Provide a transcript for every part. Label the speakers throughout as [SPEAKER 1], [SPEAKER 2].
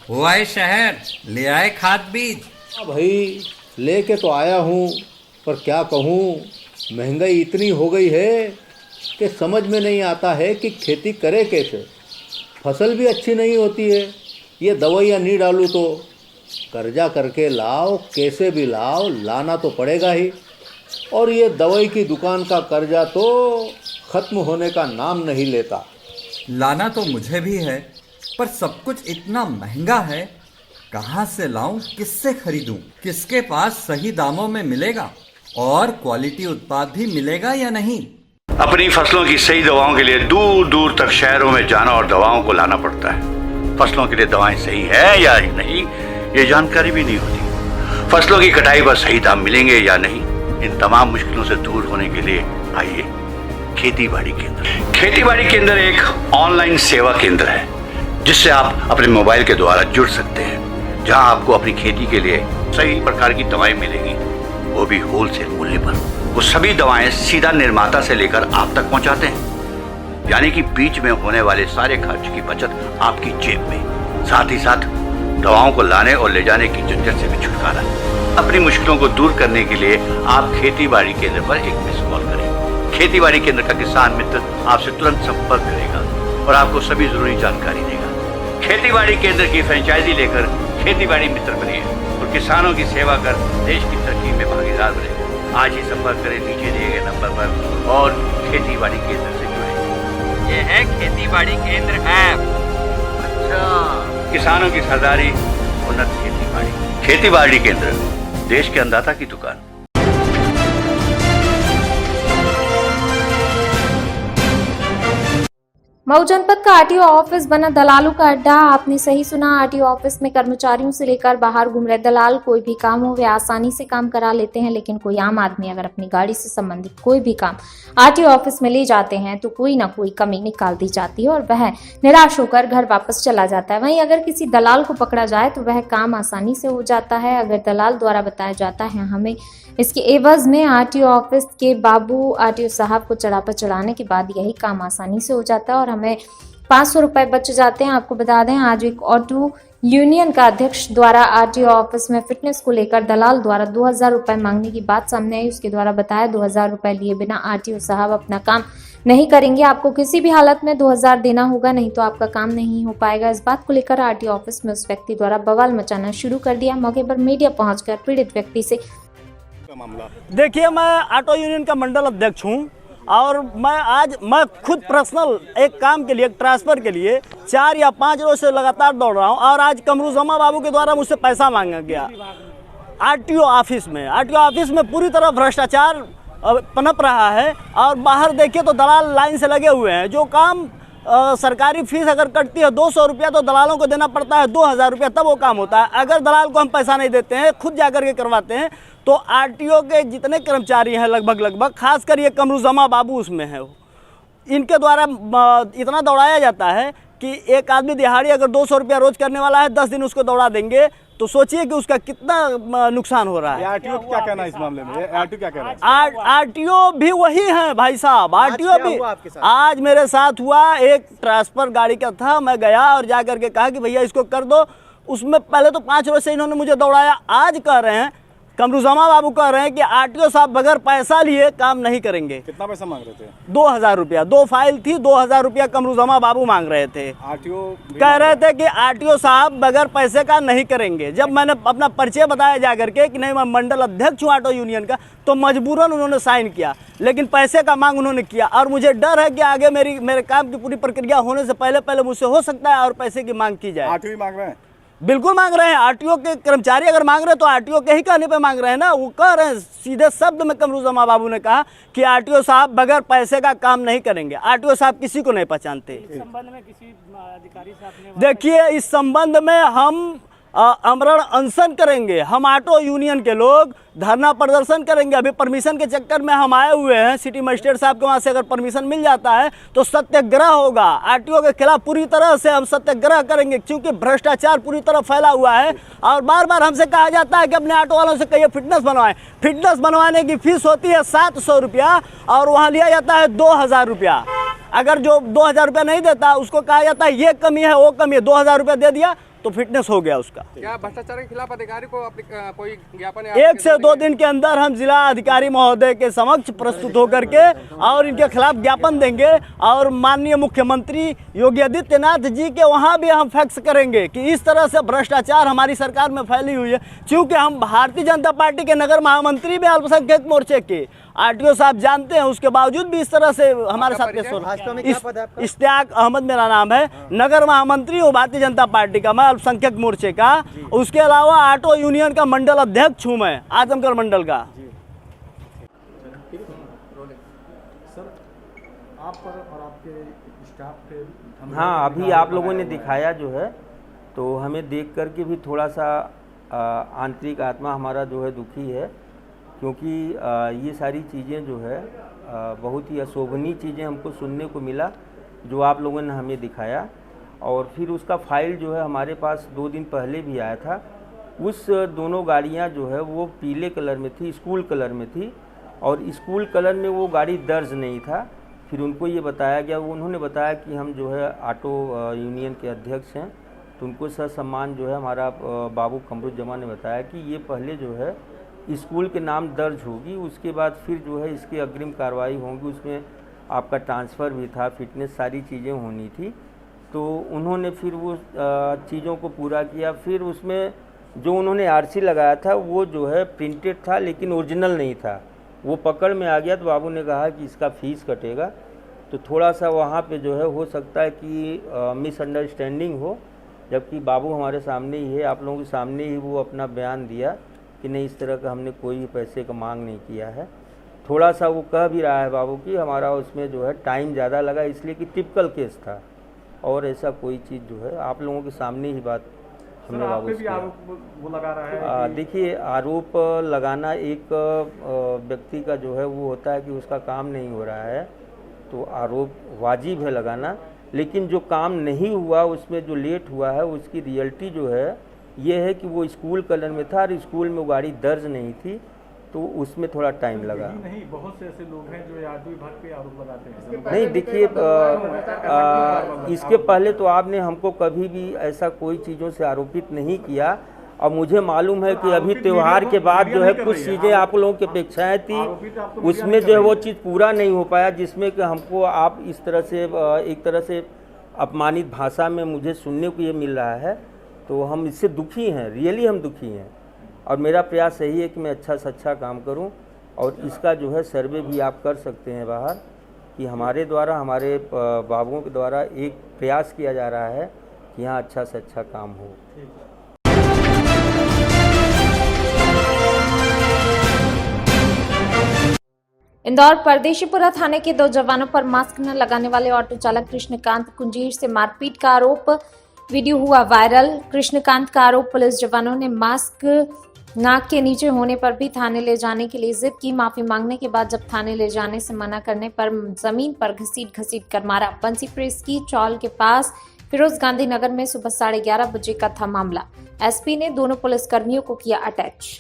[SPEAKER 1] हुआ है शहर, ले आए खाद बीज।
[SPEAKER 2] हाँ भाई, लेके तो आया हूँ, पर क्या कहूँ, महंगाई इतनी हो गई है कि समझ में नहीं आता है कि खेती करे कैसे। फसल भी अच्छी नहीं होती है, ये दवाइयाँ नहीं डालूँ तो कर्जा करके लाओ, कैसे भी लाओ, लाना तो पड़ेगा ही। और ये दवाई की दुकान का कर्जा तो ख़त्म होने का नाम नहीं लेता।
[SPEAKER 1] लाना तो मुझे भी है, पर सब कुछ इतना महंगा है, कहाँ से लाऊं, किससे खरीदूं, किसके पास सही दामों में मिलेगा और क्वालिटी उत्पाद भी मिलेगा या नहीं।
[SPEAKER 3] अपनी फसलों की सही दवाओं के लिए दूर दूर तक शहरों में जाना और दवाओं को लाना पड़ता है। फसलों के लिए दवाएं सही है या नहीं, ये जानकारी भी नहीं होती। फसलों की कटाई पर सही दाम मिलेंगे या नहीं, इन तमाम मुश्किलों से दूर होने के लिए आइए खेती बाड़ी केंद्र। खेती बाड़ी केंद्र एक ऑनलाइन सेवा केंद्र है जिससे आप अपने मोबाइल के द्वारा जुड़ सकते हैं, जहां आपको अपनी खेती के लिए सही प्रकार की दवाएं मिलेंगी, वो भी होलसेल मूल्य पर। वो सभी दवाएं सीधा निर्माता से लेकर आप तक पहुंचाते हैं, यानी कि बीच में होने वाले सारे खर्च की बचत आपकी जेब में। साथ ही साथ दवाओं को लाने और ले जाने की झंझट से भी छुटकारा। अपनी मुश्किलों को दूर करने के लिए आप खेती बाड़ी केंद्र पर एक मिस कॉल करें। खेती बाड़ी केंद्र का किसान मित्र आपसे तुरंत संपर्क करेगा और आपको सभी जरूरी जानकारी देगा। खेती बाड़ी केंद्र की फ्रेंचाइजी लेकर खेती बाड़ी मित्र बनिए और किसानों की सेवा कर देश की तरक्की में भागीदार बने। आज ही संपर्क करें नीचे दिए गए नंबर पर और खेती बाड़ी केंद्र से जुड़े।
[SPEAKER 1] ये है खेती बाड़ी केंद्र ऐप।
[SPEAKER 3] अच्छा, किसानों की सरदारी, उन्नत खेती बाड़ी। खेती बाड़ी केंद्र, देश के अन्नदाता की दुकान।
[SPEAKER 4] मऊ जनपद का आरटीओ ऑफिस बना दलालों का अड्डा। आपने सही सुना, आरटीओ ऑफिस में कर्मचारियों से लेकर बाहर घूम रहे दलाल, कोई भी काम हो वे आसानी से काम करा लेते हैं। लेकिन कोई आम आदमी अगर अपनी गाड़ी से संबंधित कोई भी काम आरटीओ ऑफिस में ले जाते हैं तो कोई ना कोई कमी निकाल दी जाती है और वह निराश होकर घर वापस चला जाता है। वहीं अगर किसी दलाल को पकड़ा जाए तो वह काम आसानी से हो जाता है। अगर दलाल द्वारा बताया जाता है हमें इसके एवज में आरटीओ ऑफिस के बाबू आरटीओ साहब को चढ़ा पर चढ़ाने के बाद यही काम आसानी से हो जाता है और हमें 500 रुपए बच जाते हैं। आपको बता दें, आज एक ऑटो यूनियन का अध्यक्ष द्वारा आरटीओ ऑफिस में फिटनेस को लेकर दलाल द्वारा 2000 रुपए मांगने की बात सामने आई। उसके द्वारा बताया 2000 रुपए लिए बिना आरटीओ साहब अपना काम नहीं करेंगे। आपको किसी भी हालत में 2000 देना होगा, नहीं तो आपका काम नहीं हो पाएगा। इस बात को लेकर आरटीओ ऑफिस में उस व्यक्ति द्वारा बवाल मचाना शुरू कर दिया। मौके पर मीडिया पहुंचकर पीड़ित व्यक्ति से
[SPEAKER 5] देखिए, मैं ऑटो यूनियन का मंडल अध्यक्ष हूं और मैं खुद पर्सनल एक काम के लिए, एक ट्रांसफ़र के लिए 4 या 5 रोज से लगातार दौड़ रहा हूं और आज कमरुज़्ज़मा बाबू के द्वारा मुझसे पैसा मांगा गया आरटीओ ऑफिस में। आरटीओ ऑफिस में पूरी तरह भ्रष्टाचार पनप रहा है और बाहर देखिए तो दलाल लाइन से लगे हुए हैं। जो काम सरकारी फीस अगर कटती है 200 रुपया तो दलालों को देना पड़ता है 2000 रुपया, तब वो काम होता है। अगर दलाल को हम पैसा नहीं देते हैं, खुद जाकर के करवाते हैं, तो आरटीओ के जितने कर्मचारी हैं लगभग खासकर ये कमरुज़्ज़मा बाबू उसमें है, इनके द्वारा इतना दौड़ाया जाता है कि एक आदमी दिहाड़ी अगर 200 रुपया रोज करने वाला है, 10 दिन उसको दौड़ा देंगे तो सोचिए कि उसका कितना नुकसान हो रहा है।
[SPEAKER 6] आरटीओ क्या कहना है इस मामले में? आरटीओ क्या कह रहा है?
[SPEAKER 5] आरटीओ भी वही है भाई साहब। आरटीओ भी आज मेरे साथ हुआ, एक ट्रांसफर गाड़ी का था, मैं गया और जा करके कहा कि भैया इसको कर दो। उसमें पहले तो 5 रोज से इन्होंने मुझे दौड़ाया। आज कह रहे हैं, कमरुज़्ज़मा बाबू कह रहे हैं कि आरटीओ साहब बगैर पैसा लिए काम नहीं करेंगे।
[SPEAKER 6] कितना पैसा मांग रहे थे?
[SPEAKER 5] 2000 रुपया। 2 फाइल थी, 2000 रुपया कमरुज़्ज़मा बाबू मांग रहे थे।
[SPEAKER 6] आरटीओ
[SPEAKER 5] कह रहे थे कि आरटीओ साहब बगैर पैसे का नहीं करेंगे। जब मैंने अपना परिचय बताया जा करके कि नहीं मैं मंडल अध्यक्ष हूँ ऑटो यूनियन का, तो मजबूरन उन्होंने साइन किया, लेकिन पैसे का मांग उन्होंने किया। और मुझे डर है कि आगे मेरे काम की पूरी प्रक्रिया होने से पहले मुझसे हो सकता है और पैसे की मांग की जाए।
[SPEAKER 6] आरटीओ मांग रहे हैं?
[SPEAKER 5] बिल्कुल मांग रहे हैं। आरटीओ के कर्मचारी अगर मांग रहे हैं तो आरटीओ के ही कहने पे मांग रहे हैं ना। वो कह रहे हैं सीधे शब्द में, कमरुज़्ज़मा बाबू ने कहा कि आरटीओ साहब बगैर पैसे का काम नहीं करेंगे। आरटीओ साहब किसी को नहीं पहचानते।
[SPEAKER 7] इस संबंध में किसी अधिकारी साहब ने
[SPEAKER 5] देखिए, इस संबंध में हम आमरण अनशन करेंगे। हम ऑटो यूनियन के लोग धरना प्रदर्शन करेंगे। अभी परमिशन के चक्कर में हम आए हुए हैं सिटी मजिस्ट्रेट साहब के वहाँ से। अगर परमिशन मिल जाता है तो सत्याग्रह होगा। आरटीओ के खिलाफ पूरी तरह से हम सत्याग्रह करेंगे, क्योंकि भ्रष्टाचार पूरी तरह फैला हुआ है। और बार बार हमसे कहा जाता है कि अपने ऑटो वालों से कहिए फिटनेस बनवाएं। फिटनेस बनवाने की फीस होती है 700 रुपया और वहाँ लिया जाता है 2000 रुपया। अगर जो 2000 रुपया नहीं देता उसको कहा जाता है ये कमी है वो कमी है, 2000 रुपया दे दिया तो फिटनेस हो गया उसका।
[SPEAKER 8] क्या भ्रष्टाचार के खिलाफ अधिकारी को कोई ज्ञापन
[SPEAKER 5] 1 से 2 दिन के अंदर हम जिला अधिकारी महोदय के समक्ष प्रस्तुत होकर के और इनके खिलाफ ज्ञापन देंगे और माननीय मुख्यमंत्री योगी आदित्यनाथ जी के वहाँ भी हम फैक्स करेंगे कि इस तरह से भ्रष्टाचार हमारी सरकार में फैली हुई है। क्योंकि हम भारतीय जनता पार्टी के नगर महामंत्री भी अल्पसंख्यक मोर्चे के आरटीओ साहब जानते हैं, उसके बावजूद भी इस तरह से हमारे साथ पेश हो रहा है। इश्तियाक अहमद मेरा नाम है, नगर महामंत्री हूँ भारतीय जनता पार्टी का, मैं अल्पसंख्यक मोर्चे का। उसके अलावा ऑटो यूनियन का मंडल अध्यक्ष हूँ मैं, आजमगढ़ मंडल का।
[SPEAKER 6] सर आप पर और आपके स्टाफ पे
[SPEAKER 9] हाँ, अभी आप लोगों ने दिखाया जो है, तो हमें देख करके भी थोड़ा सा आंतरिक आत्मा हमारा जो है दुखी है, क्योंकि ये सारी चीज़ें जो है बहुत ही अशोभनीय चीज़ें हमको सुनने को मिला जो आप लोगों ने हमें दिखाया। और फिर उसका फाइल जो है हमारे पास 2 दिन पहले भी आया था। उस दोनों गाड़ियां जो है वो पीले कलर में थी, स्कूल कलर में थी, और स्कूल कलर में वो गाड़ी दर्ज नहीं था। फिर उनको ये बताया गया, उन्होंने बताया कि हम जो है ऑटो यूनियन के अध्यक्ष हैं, तो उनको सम्मान जो है हमारा बाबू कमरुज्जमा ने बताया कि ये पहले जो है स्कूल के नाम दर्ज होगी, उसके बाद फिर जो है इसकी अग्रिम कार्रवाई होगी। उसमें आपका ट्रांसफ़र भी था, फिटनेस, सारी चीज़ें होनी थी। तो उन्होंने फिर वो चीज़ों को पूरा किया। फिर उसमें जो उन्होंने आरसी लगाया था वो जो है प्रिंटेड था लेकिन ओरिजिनल नहीं था। वो पकड़ में आ गया तो बाबू ने कहा कि इसका फ़ीस कटेगा। तो थोड़ा सा वहाँ पे जो है हो सकता है कि मिसअंडरस्टैंडिंग हो, जबकि बाबू हमारे सामने ही है, आप लोगों के सामने ही वो अपना बयान दिया कि नहीं, इस तरह का हमने कोई पैसे का मांग नहीं किया है। थोड़ा सा वो कह भी रहा है बाबू कि हमारा उसमें जो है टाइम ज़्यादा लगा, इसलिए कि टिपिकल केस था, और ऐसा कोई चीज़ जो है आप लोगों के सामने ही बात हमने बाबू से
[SPEAKER 6] वो लगा रहा है।
[SPEAKER 9] देखिए, आरोप लगाना एक व्यक्ति का जो है वो होता है कि उसका काम नहीं हो रहा है तो आरोप वाजिब है लगाना, लेकिन जो काम नहीं हुआ उसमें जो लेट हुआ है उसकी रियलिटी जो है ये है कि वो स्कूल कलर में था और स्कूल में वो गाड़ी दर्ज नहीं थी, तो उसमें थोड़ा टाइम लगा।
[SPEAKER 6] नहीं, बहुत से ऐसे लोग हैं जो आरटीओ विभाग पे आरोप लगाते हैं।
[SPEAKER 9] नहीं, देखिए, इसके पहले तो आपने हमको कभी भी ऐसा कोई चीज़ों से आरोपित नहीं किया, और मुझे मालूम है कि अभी त्यौहार के बाद जो है कुछ चीज़ें आप लोगों की अपेक्षाएं थी, उसमें जो है वो चीज़ पूरा नहीं हो पाया, जिसमें कि हमको आप इस तरह से एक तरह से अपमानित भाषा में मुझे सुनने को ये मिल रहा है। तो हम इससे दुखी हैं, रियली हम दुखी हैं, और मेरा प्रयास यही है कि मैं अच्छा से अच्छा काम करूं, और इसका जो है सर्वे भी आप कर सकते हैं बाहर कि हमारे द्वारा, हमारे बाबुओं के द्वारा एक प्रयास किया जा रहा है कि यहाँ अच्छा से अच्छा काम हो।
[SPEAKER 4] इंदौर परदेशीपुरा थाने के 2 जवानों पर मास्क न लगाने वाले ऑटो चालक कृष्णकांत कुंजीर से मारपीट का आरोप, वीडियो हुआ वायरल। कृष्णकांत का आरोप, पुलिस जवानों ने मास्क नाक के नीचे होने पर भी थाने ले जाने के लिए जिद की। माफी मांगने के बाद जब थाने ले जाने से मना करने पर जमीन पर घसीट कर मारा। बंसी प्रेस की चौल के पास फिरोज गांधी नगर में सुबह 11:30 बजे का था मामला। एसपी ने दोनों पुलिसकर्मियों को किया अटैच।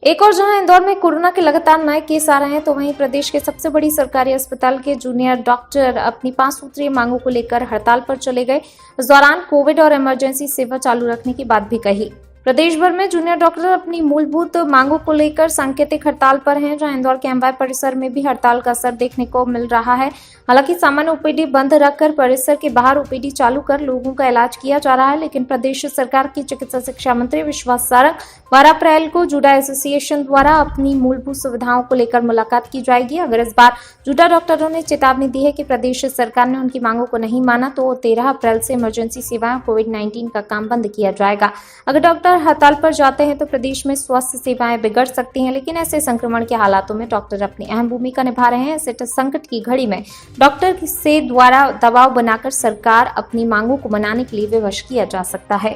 [SPEAKER 4] एक और जहां इंदौर में कोरोना के लगातार नए केस आ रहे हैं, तो वहीं प्रदेश के सबसे बड़ी सरकारी अस्पताल के जूनियर डॉक्टर अपनी 5 सूत्रीय मांगों को लेकर हड़ताल पर चले गए। इस दौरान कोविड और इमरजेंसी सेवा चालू रखने की बात भी कही। प्रदेश भर में जूनियर डॉक्टर अपनी मूलभूत मांगों को लेकर सांकेतिक हड़ताल पर हैं, जहां इंदौर के एमवाय परिसर में भी हड़ताल का असर देखने को मिल रहा है। हालांकि सामान्य ओपीडी बंद रखकर परिसर के बाहर ओपीडी चालू कर लोगों का इलाज किया जा रहा है, लेकिन प्रदेश सरकार की चिकित्सा शिक्षा मंत्री विश्वास सारंग 12 अप्रैल को जूडा एसोसिएशन द्वारा अपनी मूलभूत सुविधाओं को लेकर मुलाकात की जाएगी। अगर इस बार जूडा डॉक्टरों ने चेतावनी दी है कि प्रदेश सरकार ने उनकी मांगों को नहीं माना तो 13 अप्रैल से इमरजेंसी सेवाएं कोविड-19 का काम बंद किया जाएगा। अगर डॉक्टर हड़ताल पर जाते हैं तो प्रदेश में स्वास्थ्य सेवाएं बिगड़ सकती हैं, लेकिन ऐसे संक्रमण के हालातों में डॉक्टर अपनी अहम भूमिका निभा रहे हैं। ऐसे संकट की घड़ी में डॉक्टर से द्वारा दबाव बनाकर सरकार अपनी मांगों को मनाने के लिए विवश किया जा सकता है।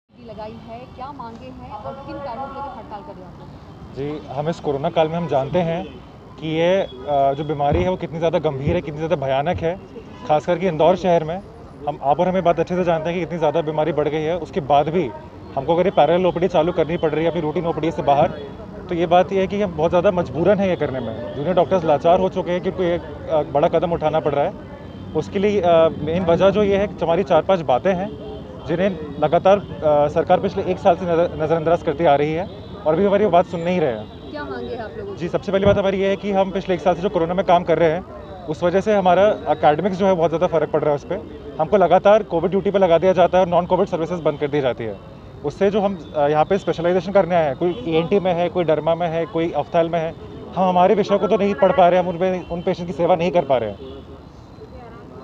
[SPEAKER 10] लगाई है, क्या मांगे हैं और किन कारणों को लेकर हड़ताल कर रहे हैं आप लोग?
[SPEAKER 6] जी, हम इस कोरोना काल में हम जानते हैं कि ये जो बीमारी है वो कितनी ज़्यादा गंभीर है, कितनी ज़्यादा भयानक है। खास करके इंदौर शहर में आप और हमें बात अच्छे से जानते हैं कि इतनी ज़्यादा बीमारी बढ़ गई है। उसके बाद भी हमको अगर ये पैरेलल ओपीडी चालू करनी पड़ रही है अपनी रूटीन ओपीडी से बाहर, तो ये बात ये है कि हम बहुत ज़्यादा मजबूरन है ये करने में। जूनियर डॉक्टर्स लाचार हो चुके हैं कि उनको एक बड़ा कदम उठाना पड़ रहा है। उसके लिए मेन वजह जो ये है कि हमारी 4-5 बातें हैं जिन्हें लगातार सरकार पिछले 1 साल से नज़रअंदाज करती आ रही है और अभी हमारी बात सुन नहीं रहे हैं।
[SPEAKER 10] क्या मांगे हैं आप लोगों
[SPEAKER 6] जी, सबसे पहली बात हमारी ये है कि हम पिछले 1 साल से जो कोरोना में काम कर रहे हैं उस वजह से हमारा एकेडमिक्स जो है बहुत ज़्यादा फ़र्क पड़ रहा है। उस पर हमको लगातार कोविड ड्यूटी पे लगा दिया जाता है और नॉन कोविड सर्विसेज बंद कर दी जाती है। उससे जो हम यहाँ पे स्पेशलाइजेशन करने आए हैं, कोई ENT में है, कोई डर्मा में है, कोई ऑफ्थैल में है, हम हमारे विषय को तो नहीं पढ़ पा रहे हैं, हम उन पेशेंट की सेवा नहीं कर पा रहे हैं।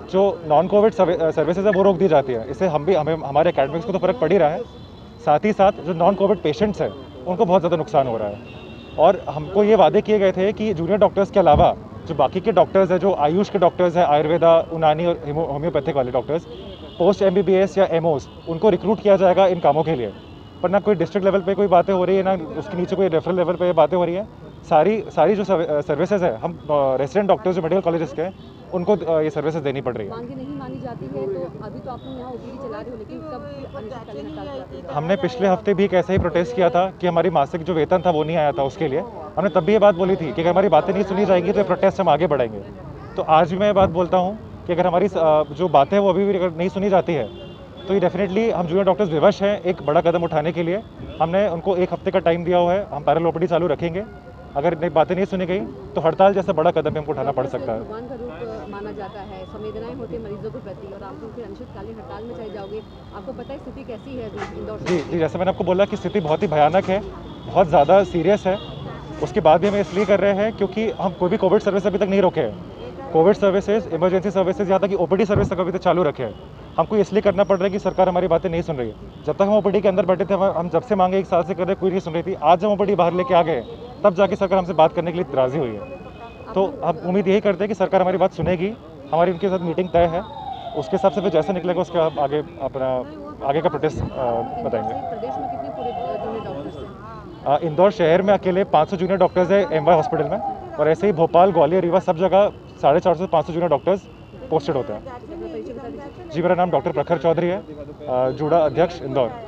[SPEAKER 6] जो नॉन कोविड सर्विसेज है वो रोक दी जाती है। इससे हमें हमारे एकेडमिक्स को तो फ़र्क पड़ ही रहा है, साथ ही साथ जो नॉन कोविड पेशेंट्स हैं उनको बहुत ज़्यादा नुकसान हो रहा है। और हमको ये वादे किए गए थे कि जूनियर डॉक्टर्स के अलावा जो बाकी के डॉक्टर्स हैं, जो आयुष के डॉक्टर्स हैं, आयुर्वेदा, यूनानी और होम्योपैथिक वाले डॉक्टर्स, पोस्ट MBBS या MOs, उनको रिक्रूट किया जाएगा इन कामों के लिए। पर ना कोई डिस्ट्रिक्ट लेवल पे कोई बातें हो रही है, ना उसके नीचे कोई रेफरल लेवल पे बातें हो रही है। सारी जो सर्विसेज है, हम रेसिडेंट डॉक्टर्स जो मेडिकल कॉलेजेस के हैं उनको ये सर्विसेज देनी पड़ रही है।
[SPEAKER 10] मांगे नहीं मानी जाती है तो अभी तो आप लोग यहाँ ओपीडी चला रहे हो, लेकिन कब अनिश्चितकालीन हड़ताल चलाते हैं?
[SPEAKER 6] हमने पिछले हफ्ते भी एक ऐसे ही प्रोटेस्ट किया था कि हमारी मासिक जो वेतन था वो नहीं आया था। उसके लिए हमने तब भी ये बात बोली थी कि अगर हमारी बातें नहीं सुनी जाएंगी तो ये प्रोटेस्ट हम आगे बढ़ाएंगे। तो आज भी मैं ये बात बोलता हूँ कि अगर हमारी जो बातें हैं वो अभी भी अगर नहीं सुनी जाती है तो ये डेफिनेटली हम जूनियर डॉक्टर्स विवश हैं एक बड़ा कदम उठाने के लिए। हमने उनको 1 हफ्ते का टाइम दिया हुआ है, हम पैरेलल ओपीडी चालू रखेंगे। अगर बातें नहीं सुनी गई तो हड़ताल जैसा बड़ा कदम हमको उठाना पड़ सकता है।
[SPEAKER 10] भगवान का रूप माना जाता है, संवेदनाएं होती है मरीजों के प्रति, और आप लोग फिर अनिश्चितकालीन हड़ताल में चले जाओगे। आपको पता है स्थिति कैसी है इंदौर
[SPEAKER 6] जी, जैसे मैंने आपको बोला कि स्थिति बहुत ही भयानक है, बहुत ज़्यादा सीरियस है। उसके बाद भी हम इसलिए कर रहे हैं क्योंकि हम कोई भी कोविड सर्विस अभी तक नहीं रोके हैं। कोविड सर्विसेज, इमरजेंसी सर्विसेज, यहाँ तक कि ओपीडी सर्विस तक अभी तक चालू रखे हैं। हमको इसलिए करना पड़ रहा है कि सरकार हमारी बातें नहीं सुन रही है। जब तक हम ओपीडी के अंदर बैठे थे, हम जब से मांगे 1 साल से कर रहे, कोई नहीं सुन रही थी। आज हम ओपीडी बाहर लेके आ गए, तब जाके सरकार हमसे बात करने के लिए राजी हुई है। तो हम उम्मीद यही करते हैं कि सरकार हमारी बात सुनेगी। हमारी उनके साथ मीटिंग तय है, उसके हिसाब से फिर जैसा निकलेगा उसके हम आगे का प्रोटेस्ट बताएंगे।
[SPEAKER 10] प्रदेश में कितने पूरे जूनियर डॉक्टर्स हैं?
[SPEAKER 6] इंदौर शहर में अकेले 500 जूनियर डॉक्टर्स है MY हॉस्पिटल में, और ऐसे ही भोपाल, ग्वालियर, रीवा सब जगह 450 से 500 जूनियर डॉक्टर्स पोस्टेड होते हैं। जी, मेरा नाम डॉक्टर प्रखर चौधरी है, जूडा अध्यक्ष इंदौर।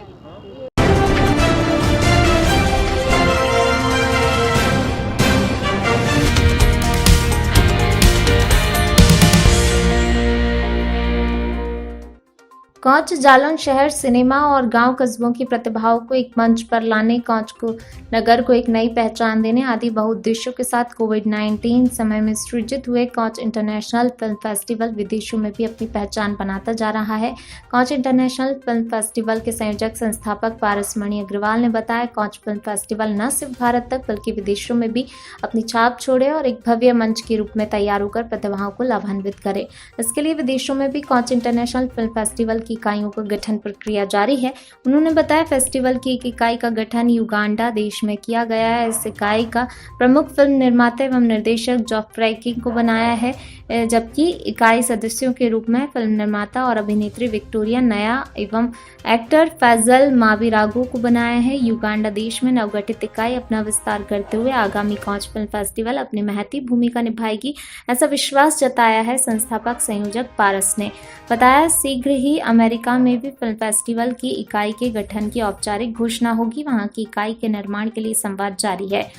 [SPEAKER 4] कौच जालौन शहर सिनेमा और गांव कस्बों की प्रतिभाओं को एक मंच पर लाने, कौच को नगर को एक नई पहचान देने आदि बहुउद्देश्यों के साथ कोविड-19 समय में सृजित हुए कौच इंटरनेशनल फिल्म फेस्टिवल विदेशों में भी अपनी पहचान बनाता जा रहा है। कौच इंटरनेशनल फिल्म फेस्टिवल के संयोजक संस्थापक पारसमणि अग्रवाल ने बताया, कौच फिल्म फेस्टिवल न सिर्फ भारत तक बल्कि विदेशों में भी अपनी छाप छोड़े और एक भव्य मंच के रूप में तैयार होकर प्रतिभाओं को लाभान्वित करे। इसके लिए विदेशों में भी कौच इंटरनेशनल फिल्म फेस्टिवल की इकाइयों का गठन प्रक्रिया जारी है। उन्होंने बताया, फेस्टिवल की एक इकाई का गठन युगांडा देश में किया गया है। इस इकाई का प्रमुख फिल्म निर्माता एवं निर्देशक जॉफ्रे किंग को बनाया है, जबकि इकाई सदस्यों के रूप में फिल्म निर्माता और अभिनेत्री विक्टोरिया नया एवं एक्टर फैजल माविरागो को बनाया है। युगांडा देश में नवगठित इकाई अपना विस्तार करते हुए आगामी कौच फिल्म फेस्टिवल अपनी महती भूमिका निभाएगी, ऐसा विश्वास जताया है संस्थापक संयोजक पारस ने। बताया, शीघ्र ही अमेरिका में भी फिल्म फेस्टिवल की इकाई के गठन की औपचारिक घोषणा होगी। वहां की इकाई के निर्माण के लिए संवाद जारी है।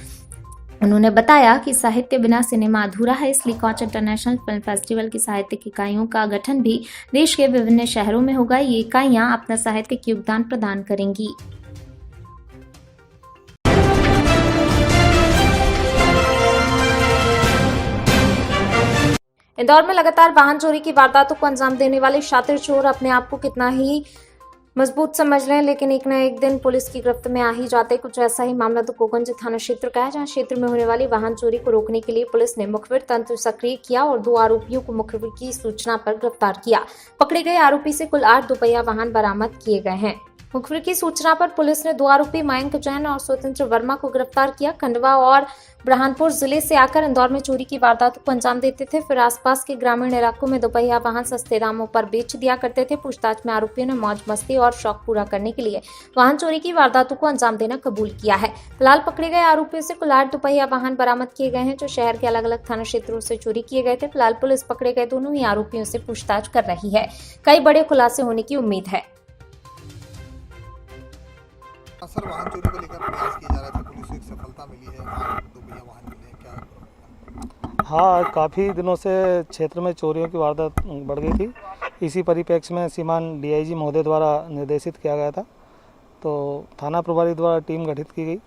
[SPEAKER 4] उन्होंने बताया कि साहित्य बिना सिनेमा अधूरा है, इसलिए कौच इंटरनेशनल फिल्म फेस्टिवल की साहित्यिक इकाइयों का गठन भी देश के विभिन्न शहरों में होगा। ये इकाइयां अपना साहित्यिक योगदान प्रदान करेंगी। इंदौर में लगातार वाहन चोरी की वारदातों को अंजाम देने वाले शातिर चोर अपने आप को कितना ही मजबूत समझ लें, लेकिन एक न एक दिन पुलिस की गिरफ्त में आ ही जाते। कुछ ऐसा ही मामला तो कोकंज थाना क्षेत्र का है, जहां क्षेत्र में होने वाली वाहन चोरी को रोकने के लिए पुलिस ने मुखबिर तंत्र सक्रिय किया और 2 आरोपियों को मुखबिर की सूचना पर गिरफ्तार किया। पकड़े गए आरोपी से कुल 8 दोपहिया वाहन बरामद किए गए हैं। मुखबिर की सूचना पर पुलिस ने 2 आरोपी मयंक जैन और स्वतंत्र वर्मा को गिरफ्तार किया। खंडवा और बुरहानपुर जिले से आकर इंदौर में चोरी की वारदातों को अंजाम देते थे, फिर आसपास के ग्रामीण इलाकों में दोपहिया वाहन सस्ते दामों पर बेच दिया करते थे। पूछताछ में आरोपियों ने मौज मस्ती और शौक पूरा करने के लिए वाहन चोरी की वारदातों को अंजाम देना कबूल किया है। फिलहाल पकड़े गए आरोपियों से कुल 8 दोपहिया वाहन बरामद किए गए हैं, जो शहर के अलग अलग थाना क्षेत्रों से चोरी किए गए थे। फिलहाल पुलिस पकड़े गए दोनों ही आरोपियों से पूछताछ कर रही है। कई बड़े खुलासे होने की उम्मीद है।
[SPEAKER 11] सर, वाहन चोरी को लेकर प्रयास किए जा रहे थे, पुलिस को एक सफलता मिली है, 8 दोपहिया वाहन मिले हैं, क्या?
[SPEAKER 7] हाँ, काफ़ी दिनों से क्षेत्र में चोरियों की वारदात बढ़ गई थी। इसी परिप्रेक्ष्य में श्रीमान डीआईजी महोदय द्वारा निर्देशित किया गया था, तो थाना प्रभारी द्वारा टीम गठित की गई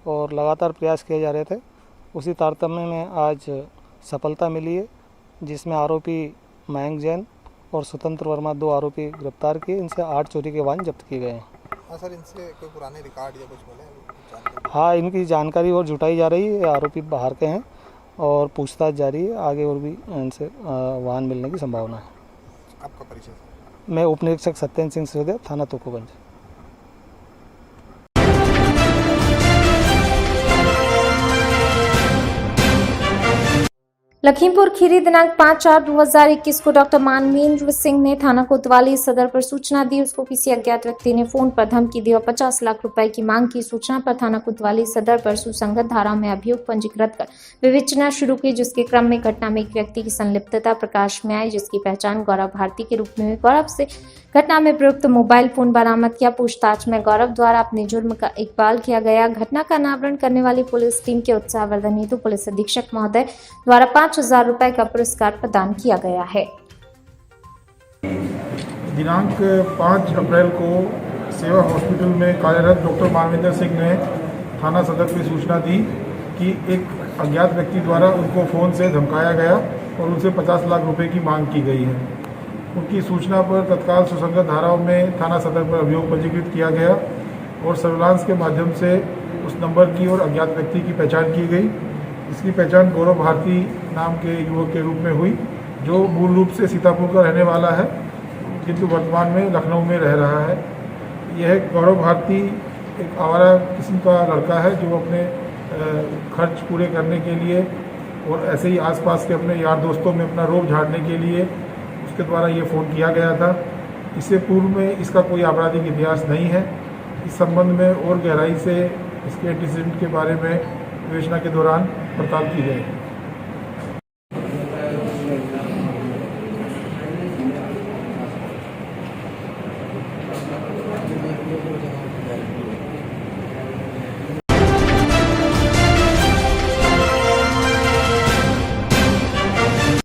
[SPEAKER 7] और लगातार प्रयास किए जा रहे थे। उसी तारतम्य में आज सफलता मिली है, जिसमें आरोपी मयंक जैन और स्वतंत्र वर्मा 2 आरोपी गिरफ्तार किए। इनसे 8 चोरी के वाहन जब्त किए गए हैं।
[SPEAKER 11] हाँ सर, इनसे कोई पुराने रिकॉर्ड या कुछ मिले?
[SPEAKER 7] हाँ, इनकी जानकारी और जुटाई जा रही है। आरोपी बाहर के हैं और पूछताछ जारी है। आगे और भी इनसे वाहन मिलने की संभावना है।
[SPEAKER 11] आपका परिचय?
[SPEAKER 7] मैं उप निरीक्षक सत्येंद्र सिंह सिसोदिया, थाना तोकोगंज।
[SPEAKER 4] लखीमपुर खीरी दिनांक 5/4/2021 को डॉक्टर मानवेंद्र सिंह ने थाना कोतवाली सदर पर सूचना दी। उसको किसी अज्ञात व्यक्ति ने फोन पर धमकी दी और 50 लाख रुपए की मांग की। सूचना पर थाना कोतवाली सदर पर सुसंगत धाराओं में अभियोग पंजीकृत कर विवेचना शुरू की, जिसके क्रम में घटना में एक व्यक्ति की संलिप्तता प्रकाश में आई, जिसकी पहचान गौरव भारती के रूप में हुई। गौरव से घटना में प्रयुक्त मोबाइल फोन बरामद किया। पूछताछ में गौरव द्वारा अपने जुर्म का इकबाल किया गया। घटना का अनावरण करने वाली पुलिस टीम के उत्साहवर्धन हेतु पुलिस अधीक्षक महोदय द्वारा 5,000 रुपए का पुरस्कार प्रदान किया गया है।
[SPEAKER 12] दिनांक 5 अप्रैल को सेवा हॉस्पिटल में कार्यरत डॉक्टर मानवेंद्र सिंह ने थाना सदर को सूचना दी कि एक अज्ञात व्यक्ति द्वारा उनको फ़ोन से धमकाया गया और उनसे 50 लाख रुपए की मांग की गई है। उनकी सूचना पर तत्काल सुसंगत धाराओं में थाना सदर पर अभियोग पंजीकृत किया गया और सर्विलांस के माध्यम से उस नंबर की और अज्ञात व्यक्ति की पहचान की गई। इसकी पहचान गौरव भारती नाम के युवक के रूप में हुई, जो मूल रूप से सीतापुर का रहने वाला है, किंतु वर्तमान में लखनऊ में रह रहा है। यह गौरव भारती एक आवारा किस्म का लड़का है, जो अपने खर्च पूरे करने के लिए और ऐसे ही आसपास के अपने यार दोस्तों में अपना रोब झाड़ने के लिए उसके द्वारा ये फ़ोन किया गया था। इससे पूर्व में इसका कोई आपराधिक इतिहास नहीं है। इस संबंध में और गहराई से इसके एंटीसीडेंट के बारे में विवेचना के दौरान पड़ताल की जाएगी।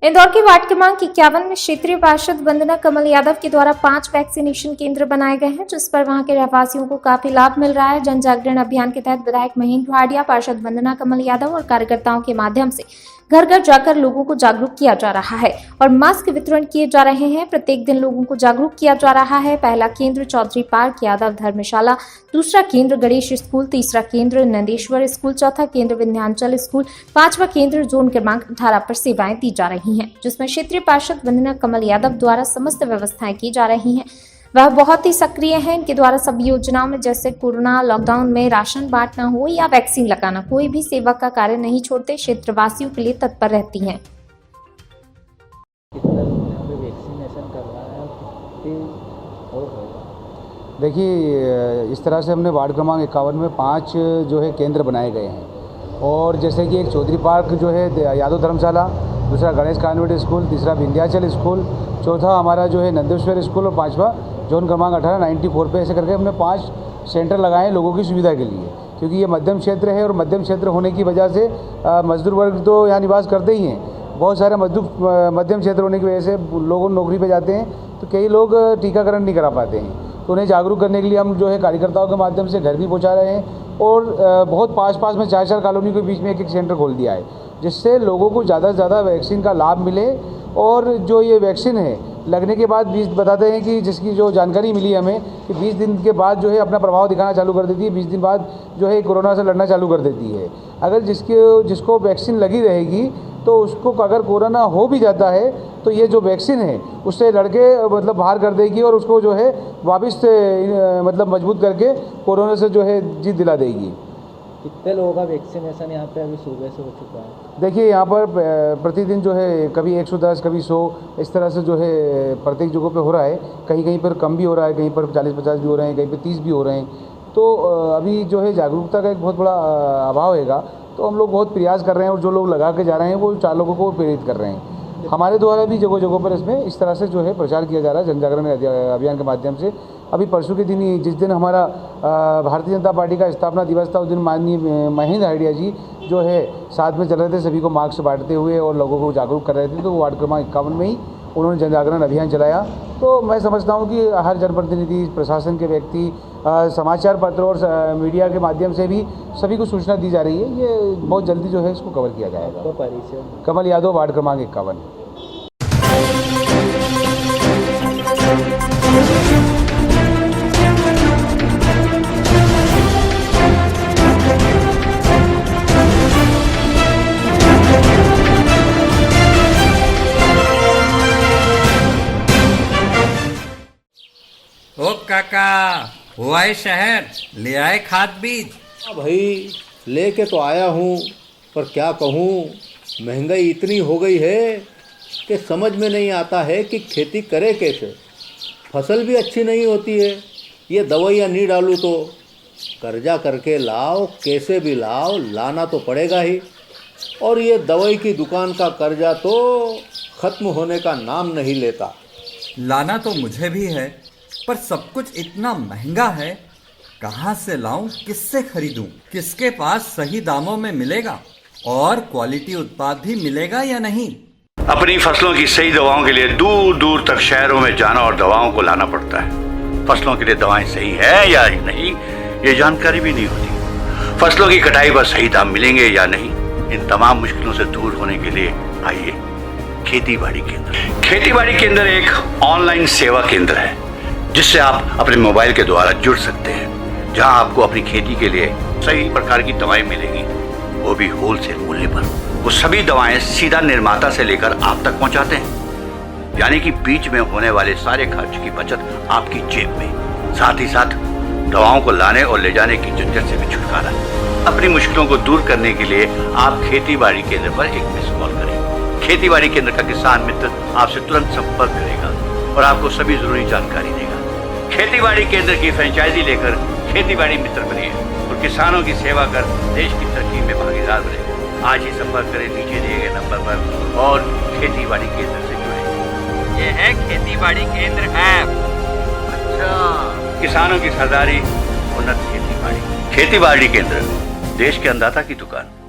[SPEAKER 4] इंदौर के वार्ड क्रमांक 51 में क्षेत्रीय पार्षद वंदना कमल यादव के द्वारा 5 वैक्सीनेशन केंद्र बनाए गए हैं, जिस पर वहां के रहवासियों को काफी लाभ मिल रहा है। जन जागरण अभियान के तहत विधायक महेंद्र भाटिया, पार्षद वंदना कमल यादव और कार्यकर्ताओं के माध्यम से घर घर जाकर लोगों को जागरूक किया जा रहा है और मास्क वितरण किए जा रहे हैं। प्रत्येक दिन लोगों को जागरूक किया जा रहा है। पहला केंद्र चौधरी पार्क यादव धर्मशाला, दूसरा केंद्र गणेश स्कूल, तीसरा केंद्र नंदेश्वर स्कूल, चौथा केंद्र विंध्याचल स्कूल, 5वां केंद्र जोन क्रमांक 18 पर सेवाएं दी जा रही हैं, जिसमें क्षेत्रीय पार्षद वंदना कमल यादव द्वारा समस्त व्यवस्थाएं की जा रही हैं। वह बहुत ही सक्रिय हैं। इनके द्वारा सभी योजनाओं में, जैसे कोरोना लॉकडाउन में राशन बांटना हो या वैक्सीन लगाना, कोई भी सेवा का कार्य नहीं छोड़ते, क्षेत्रवासियों के लिए तत्पर रहती हैं।
[SPEAKER 13] देखिए, इस तरह से हमने वार्ड क्रमांक 51 में 5 जो है केंद्र बनाए गए हैं और जैसे कि एक चौधरी पार्क जो है यादव धर्मशाला, दूसरा गणेश कॉन्वेंट स्कूल, तीसरा विंध्याचल स्कूल, चौथा हमारा जो है नंदेश्वर स्कूल और 5वां जोन क्रमांक 18 94 पे, ऐसे करके हमने 5 सेंटर लगाए हैं लोगों की सुविधा के लिए, क्योंकि ये मध्यम क्षेत्र है और मध्यम क्षेत्र होने की वजह से मजदूर वर्ग तो यहाँ निवास करते ही हैं। बहुत सारे मध्यम क्षेत्र होने की वजह से लोग नौकरी पे जाते हैं, तो कई लोग टीकाकरण नहीं करा पाते हैं। तो उन्हें जागरूक करने के लिए हम जो है कार्यकर्ताओं के माध्यम से घर भी पहुँचा रहे हैं और बहुत पास में 4 कॉलोनी के बीच में एक सेंटर खोल दिया है, जिससे लोगों को ज़्यादा से ज़्यादा वैक्सीन का लाभ मिले। और जो ये वैक्सीन है लगने के बाद 20 बताते हैं कि जिसकी जो जानकारी मिली हमें कि 20 दिन के बाद जो है अपना प्रभाव दिखाना चालू कर देती है, 20 दिन बाद जो है कोरोना से लड़ना चालू कर देती है। अगर जिसको वैक्सीन लगी रहेगी तो उसको अगर कोरोना हो भी जाता है तो ये जो वैक्सीन है उससे लड़के मतलब बाहर कर देगी और उसको जो है वापस से मतलब मजबूत करके कोरोना से जो है जीत दिला देगी।
[SPEAKER 14] कितने लोगों का वैक्सीनेशन यहाँ पे अभी सुबह से हो चुका है?
[SPEAKER 13] देखिए यहाँ पर प्रतिदिन जो है कभी 110 कभी 100 इस तरह से जो है प्रत्येक जगहों पे हो रहा है। कहीं कहीं पर कम भी हो रहा है, कहीं पर 40-50 भी हो रहे हैं, कहीं पर 30 भी हो रहे हैं। तो अभी जो है जागरूकता का एक बहुत बड़ा अभाव हैगा। तो हम लोग बहुत प्रयास कर रहे हैं और जो लोग लगा के जा रहे हैं वो 4 लोगों को प्रेरित कर रहे हैं। हमारे द्वारा भी जगह जगहों पर इसमें इस तरह से जो है प्रचार किया जा रहा है जन जागरण अभियान के माध्यम से। अभी परसों के दिन ही जिस दिन हमारा भारतीय जनता पार्टी का स्थापना दिवस था उस दिन माननीय महेंद्र हरडिया जी जो है साथ में चल रहे थे, सभी को मास्क बांटते हुए और लोगों को जागरूक कर रहे थे। तो वार्ड क्रमांक 51 में ही उन्होंने जन जागरण अभियान चलाया। तो मैं समझता हूँ कि हर जनप्रतिनिधि, प्रशासन के व्यक्ति, समाचार पत्र और मीडिया के माध्यम से भी सभी को सूचना दी जा रही है। ये बहुत जल्दी जो है इसको कवर किया जाएगा। कमल यादव, वार्ड क्रमांक 51।
[SPEAKER 1] ओ काका, हुआ है शहर, ले आए खाद बीज?
[SPEAKER 2] भाई लेके तो आया हूँ, पर क्या कहूँ, महंगाई इतनी हो गई है कि समझ में नहीं आता है कि खेती करे कैसे। फसल भी अच्छी नहीं होती है, ये दवाइयाँ नहीं डालूँ तो कर्जा करके लाओ, कैसे भी लाओ, लाना तो पड़ेगा ही। और ये दवाई की दुकान का कर्जा तो ख़त्म होने का नाम नहीं लेता।
[SPEAKER 1] लाना तो मुझे भी है, पर सब कुछ इतना महंगा है, कहाँ से लाऊं, किससे खरीदूं, किसके पास सही दामों में मिलेगा और क्वालिटी उत्पाद भी मिलेगा या नहीं।
[SPEAKER 3] अपनी फसलों की सही दवाओं के लिए दूर दूर तक शहरों में जाना और दवाओं को लाना पड़ता है। फसलों के लिए दवाएं सही है या नहीं, ये जानकारी भी नहीं होती। फसलों की कटाई पर सही दाम मिलेंगे या नहीं, इन तमाम मुश्किलों से दूर होने के लिए आइए खेती बाड़ी केंद्र। खेती बाड़ी केंद्र एक ऑनलाइन सेवा केंद्र है जिससे आप अपने मोबाइल के द्वारा जुड़ सकते हैं, जहां आपको अपनी खेती के लिए सही प्रकार की दवाएं मिलेंगी, वो भी होलसेल मूल्य पर। वो सभी दवाएं सीधा निर्माता से लेकर आप तक पहुंचाते हैं, यानी कि बीच में होने वाले सारे खर्च की बचत आपकी जेब में। साथ ही साथ दवाओं को लाने और ले जाने की झंझट से भी छुटकारा। अपनी मुश्किलों को दूर करने के लिए आप खेती बाड़ी केंद्र पर एक मिस कॉल करें। खेती बाड़ी केंद्र का किसान मित्र आपसे तुरंत संपर्क करेगा और आपको सभी जरूरी जानकारी देगा। खेती बाड़ी केंद्र की फ्रेंचाइजी लेकर खेती बाड़ी मित्र बनिए और किसानों की सेवा कर देश की तरक्की में भागीदार बने। आज ही संपर्क करें नीचे दिए गए नंबर पर और खेती बाड़ी केंद्र से जुड़े।
[SPEAKER 1] ये है खेती बाड़ी केंद्र ऐप।
[SPEAKER 3] अच्छा, किसानों की सरदारी, उन्नत खेती बाड़ी। खेती बाड़ी केंद्र, देश के अन्नदाता की दुकान।